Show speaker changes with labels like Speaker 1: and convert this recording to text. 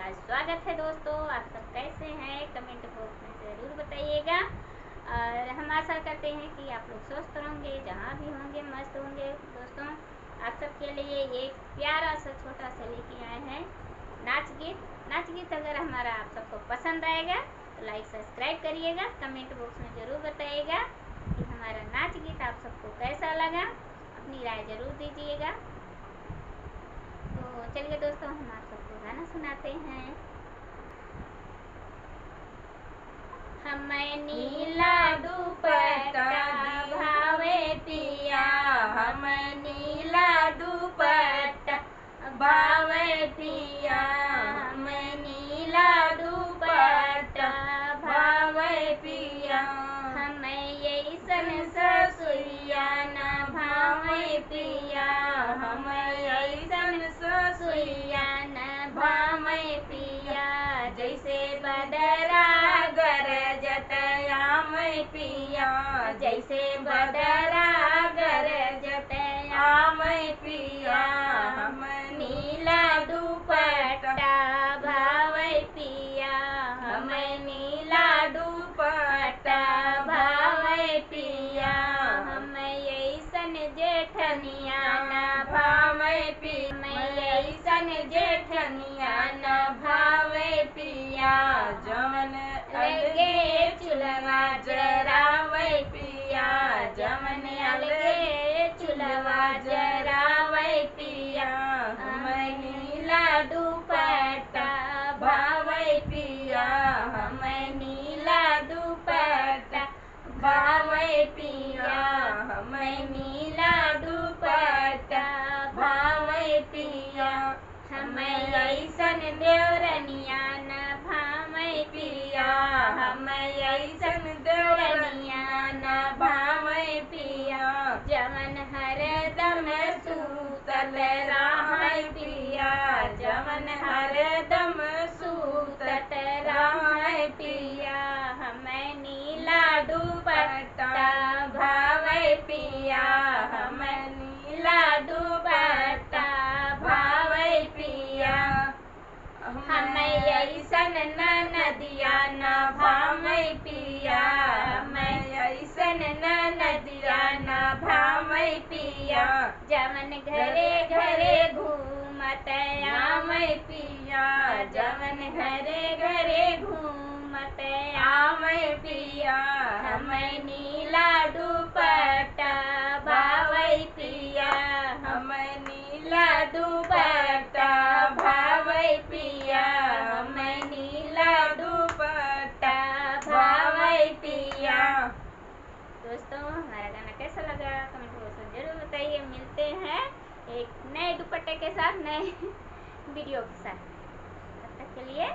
Speaker 1: स्वागत है दोस्तों। आप सब कैसे हैं कमेंट बॉक्स में ज़रूर बताइएगा। और हम आशा करते हैं कि आप लोग स्वस्थ होंगे, जहाँ भी होंगे मस्त होंगे। दोस्तों, आप सबके लिए एक प्यारा सा छोटा सा लेके आए हैं नाच गीत अगर हमारा आप सबको पसंद आएगा तो लाइक सब्सक्राइब करिएगा। कमेंट बॉक्स में ज़रूर बताइएगा कि हमारा नाच गीत आप सबको कैसा लगा। अपनी राय ज़रूर दीजिएगा। तो चलिए दोस्तों, हम आप सबको गाना सुनाते हैं। हमें नीला दुपट्टा भावे पिया, हमें नीला दुपट्टा भावे पिया, हमें नीला दुपट्टा भावे पिया, हमें ऐसन ससुइया न भावे पिया, हमें ऐसन ससुइया न भावे पिया। जैसे बदरा गरजत आमय पिया, जैसे बदरा गरजत आमय पिया, हम नीला दुपट्टा भावै पिया, हम नीला दुपट्टा भावै पिया, हम ऐसन जेठनिया न भावै पिया, ऐसन जेठनिया न भावै पिया। जमन अलगे चुलवा जरावै पिया, जमन अलगे चुलवा जरावै पिया, हम नीला दुपट्टा भावै पिया, हम नीला दुपट्टा भावै पिया, हम नीला दुपट्टा भावै पिया, हम ऐसन देवरनिया न भावै पिया, हम ऐसन देवरनिया न भावै पिया। जवन हरदम सूतल रहै पिया, जवन हरदम सूतत रहै पिया, हम नीला दुपट्टा भावै पिया, हम नीला दुपट्टा भावै पिया, हम ऐसन नदिया न भावै पिया, हम ऐसन नदिया न भावै पिया। जवन घरे घरे घूमत आमै पिया, जवन घरे घरे घूमत आमै पिया, हम नीला दुपट्टा भावै पिया, हम नीला दुपट्टा भावै पिया, हम नीला दुपट्टा भावै पिया। दोस्तों, हमारा गाना कैसा लगा कमेंट बॉक्स में जरूर बताइए। मिलते हैं एक नए दुपट्टे के साथ, नए वीडियो के साथ। तब तक के लिए